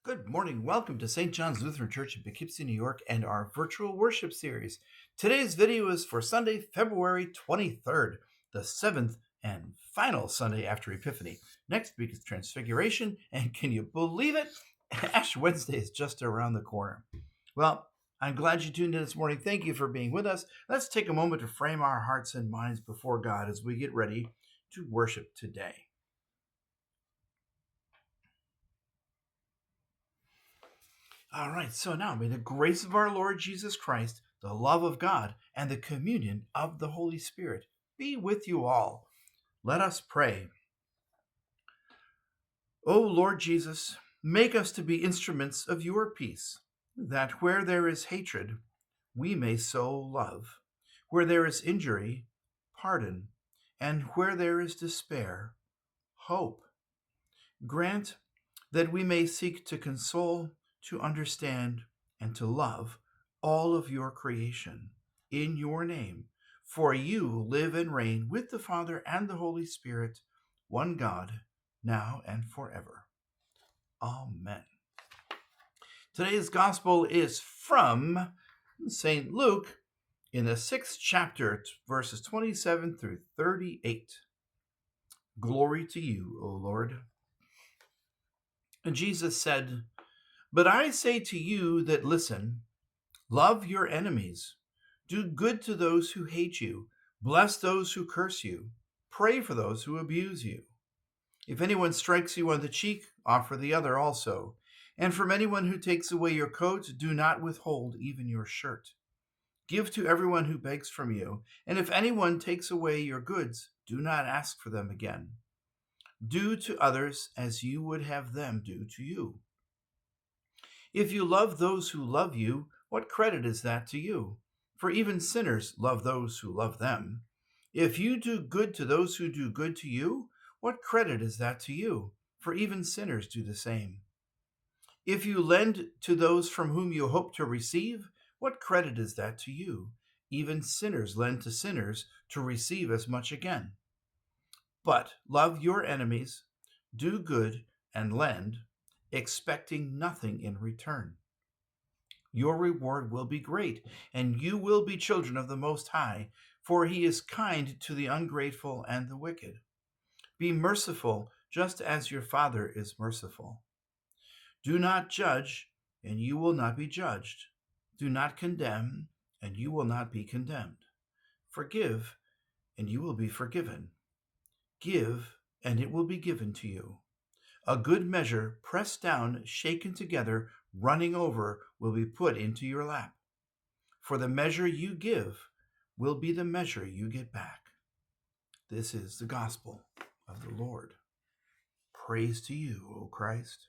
Good morning. Welcome to St. John's Lutheran Church in Poughkeepsie, New York, and our virtual worship series. Today's video is for Sunday, February 23rd, the seventh and final Sunday after Epiphany. Next week is Transfiguration, and can you believe it? Ash Wednesday is just around the corner. Well, I'm glad you tuned in this morning. Thank you for being with us. Let's take a moment to frame our hearts and minds before God as we get ready to worship today. All right, so now may the grace of our Lord Jesus Christ, the love of God, and the communion of the Holy Spirit be with you all. Let us pray. O Lord Jesus, make us to be instruments of your peace, that where there is hatred, we may sow love, where there is injury, pardon, and where there is despair, hope. Grant that we may seek to console, to understand, and to love all of your creation in your name. For you live and reign with the Father and the Holy Spirit, one God, now and forever. Amen. Today's gospel is from St. Luke in the 6th chapter, verses 27 through 38. Glory to you, O Lord. And Jesus said, "But I say to you that listen, love your enemies, do good to those who hate you, bless those who curse you, pray for those who abuse you. If anyone strikes you on the cheek, offer the other also. And from anyone who takes away your coat, do not withhold even your shirt. Give to everyone who begs from you, and if anyone takes away your goods, do not ask for them again. Do to others as you would have them do to you. If you love those who love you, what credit is that to you? For even sinners love those who love them. If you do good to those who do good to you, what credit is that to you? For even sinners do the same. If you lend to those from whom you hope to receive, what credit is that to you? Even sinners lend to sinners to receive as much again. But love your enemies, do good, and lend, expecting nothing in return. Your reward will be great, and you will be children of the Most High, for he is kind to the ungrateful and the wicked. Be merciful, just as your Father is merciful. Do not judge, and you will not be judged. Do not condemn, and you will not be condemned. Forgive, and you will be forgiven. Give, and it will be given to you. A good measure, pressed down, shaken together, running over, will be put into your lap. For the measure you give will be the measure you get back. This is the gospel of the Lord. Praise to you, O Christ.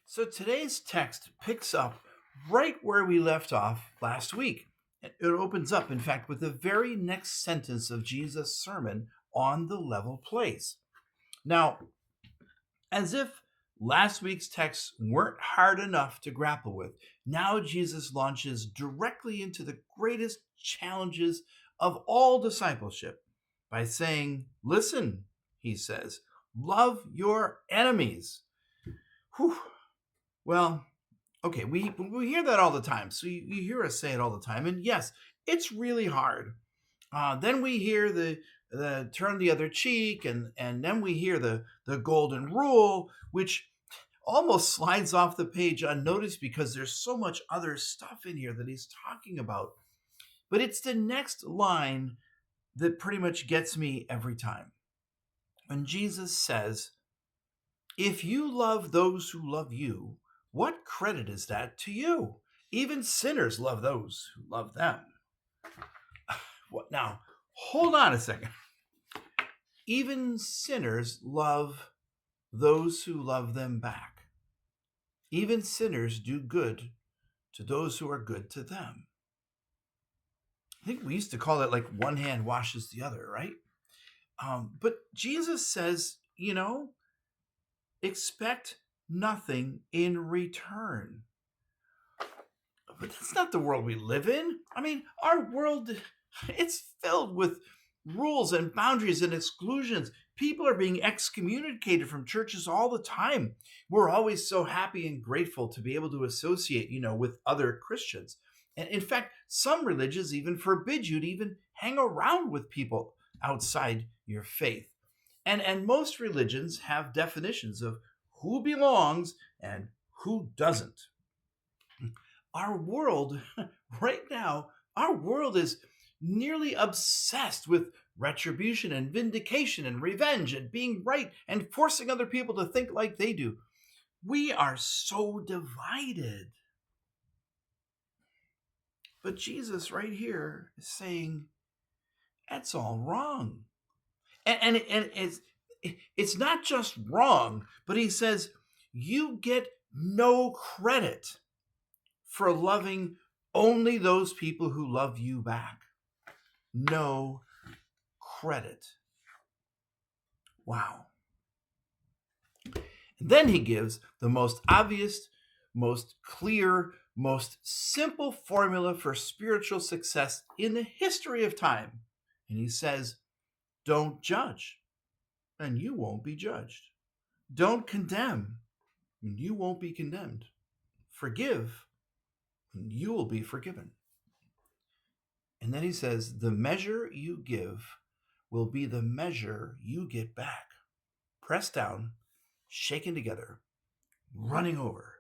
So today's text picks up right where we left off last week. It opens up, in fact, with the very next sentence of Jesus' sermon on the level place. Now, as if last week's texts weren't hard enough to grapple with, now Jesus launches directly into the greatest challenges of all discipleship by saying, listen, he says, love your enemies. Whew. Well, okay, we hear that all the time. So you hear us say it all the time. And yes, it's really hard. Then we hear the turn the other cheek, and then we hear the golden rule, which almost slides off the page unnoticed because there's so much other stuff in here that he's talking about. But it's the next line that pretty much gets me every time. When Jesus says, if you love those who love you, what credit is that to you? Even sinners love those who love them. What now? Hold on a second. Even sinners love those who love them back. Even sinners do good to those who are good to them. I think we used to call it like one hand washes the other, right? But Jesus says, expect nothing in return. But that's not the world we live in. I mean, our world, it's filled with rules and boundaries and exclusions. People are being excommunicated from churches all the time. We're always so happy and grateful to be able to associate, with other Christians. And in fact, some religions even forbid you to even hang around with people outside your faith. And most religions have definitions of who belongs and who doesn't. Our world, right now, our world is nearly obsessed with retribution and vindication and revenge and being right and forcing other people to think like they do. We are so divided. But Jesus right here is saying, that's all wrong. And it's not just wrong, but he says, you get no credit for loving only those people who love you back. No credit. Wow. And then he gives the most obvious, most clear, most simple formula for spiritual success in the history of time. And he says, don't judge, and you won't be judged. Don't condemn, and you won't be condemned. Forgive, and you will be forgiven. And then he says, the measure you give will be the measure you get back. Pressed down, shaken together, running over.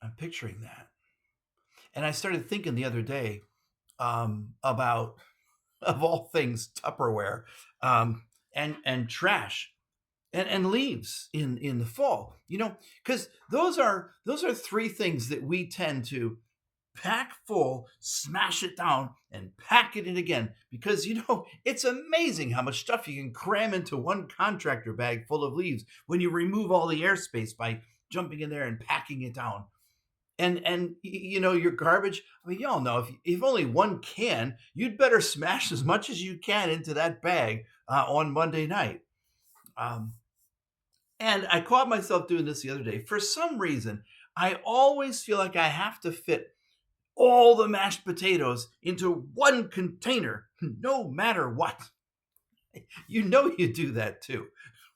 I'm picturing that. And I started thinking the other day about, of all things, Tupperware and trash and leaves in the fall. Because those are three things that we tend to pack full, smash it down, and pack it in again. Because, it's amazing how much stuff you can cram into one contractor bag full of leaves when you remove all the airspace by jumping in there and packing it down. And your garbage, y'all know, if only one can, you'd better smash as much as you can into that bag on Monday night. And I caught myself doing this the other day. For some reason, I always feel like I have to fit all the mashed potatoes into one container, no matter what. You do that too,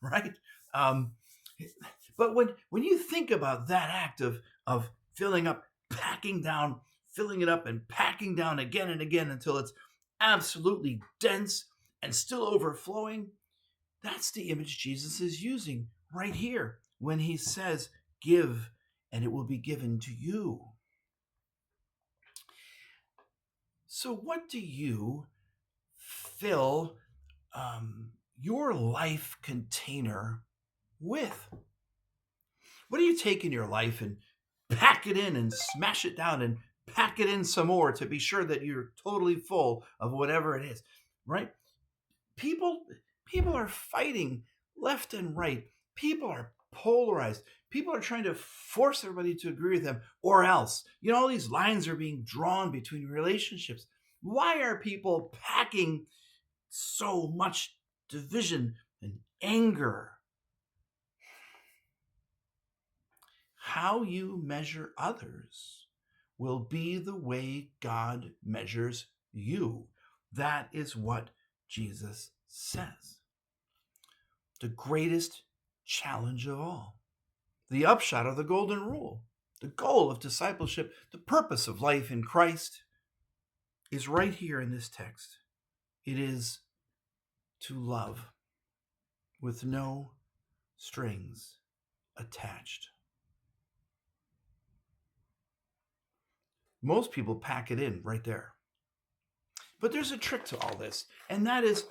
right? But when you think about that act of filling up, packing down, filling it up and packing down again and again until it's absolutely dense and still overflowing, that's the image Jesus is using right here when he says, give and it will be given to you. So what do you fill your life container with? What do you take in your life and pack it in and smash it down and pack it in some more to be sure that you're totally full of whatever it is, right? People are fighting left and right. People are polarized. People are trying to force everybody to agree with them or else. All these lines are being drawn between relationships. Why are people packing so much division and anger? How you measure others will be the way God measures you. That is what Jesus says. The greatest challenge of all. The upshot of the golden rule. The goal of discipleship, the purpose of life in Christ is right here in this text. It is to love with no strings attached. Most people pack it in right there. But there's a trick to all this, and that is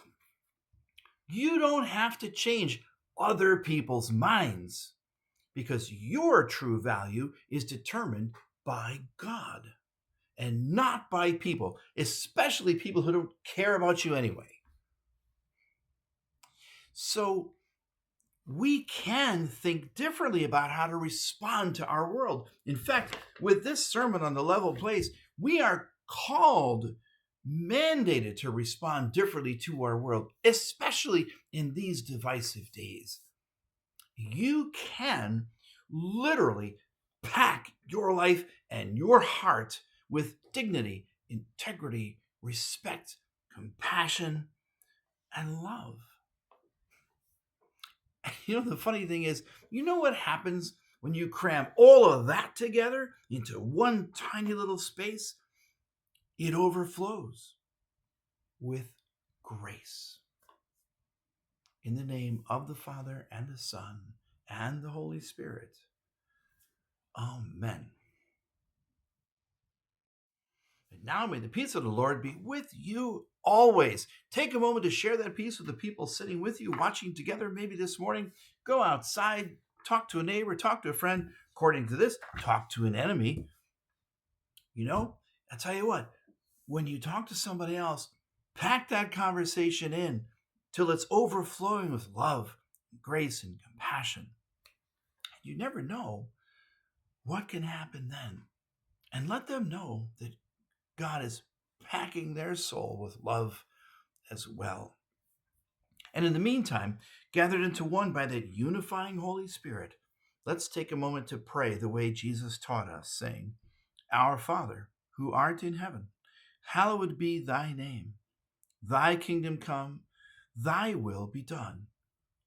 you don't have to change other people's minds because your true value is determined by God and not by people, especially people who don't care about you anyway. So we can think differently about how to respond to our world. In fact, with this sermon on the level place, we are called, mandated to respond differently to our world, especially in these divisive days. You can literally pack your life and your heart with dignity, integrity, respect, compassion, and love. The funny thing is, you know what happens when you cram all of that together into one tiny little space? It overflows with grace. In the name of the Father and the Son and the Holy Spirit. Amen. And now may the peace of the Lord be with you always. Take a moment to share that peace with the people sitting with you, watching together maybe this morning. Go outside, talk to a neighbor, talk to a friend. According to this, talk to an enemy. I tell you what, when you talk to somebody else, pack that conversation in till it's overflowing with love, grace, and compassion. You never know what can happen then. And let them know that God is packing their soul with love as well. And in the meantime, gathered into one by that unifying Holy Spirit, let's take a moment to pray the way Jesus taught us, saying, Our Father, who art in heaven, hallowed be thy name. Thy kingdom come, thy will be done,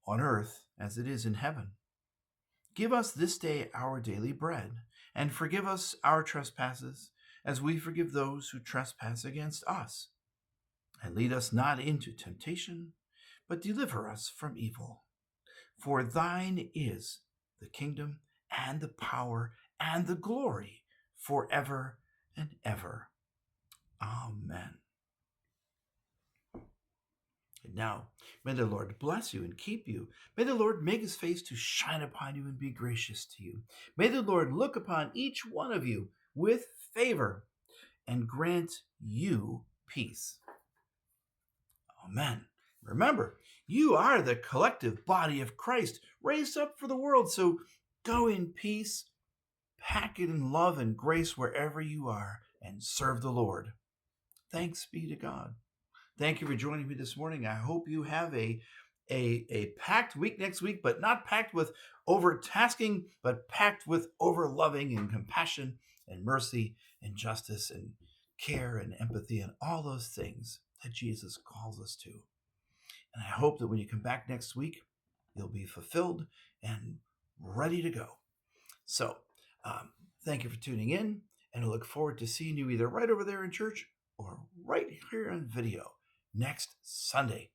on earth as it is in heaven. Give us this day our daily bread, and forgive us our trespasses, as we forgive those who trespass against us. And lead us not into temptation, but deliver us from evil. For thine is the kingdom and the power and the glory forever and ever. Amen. And now, may the Lord bless you and keep you. May the Lord make his face to shine upon you and be gracious to you. May the Lord look upon each one of you with favor and grant you peace. Amen. Remember, you are the collective body of Christ, raised up for the world. So go in peace, pack it in love and grace wherever you are, and serve the Lord. Thanks be to God. Thank you for joining me this morning. I hope you have a packed week next week, but not packed with overtasking, but packed with overloving and compassion and mercy and justice and care and empathy and all those things that Jesus calls us to. And I hope that when you come back next week, you'll be fulfilled and ready to go. So thank you for tuning in, and I look forward to seeing you either right over there in church or right here on video next Sunday.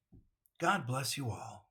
God bless you all.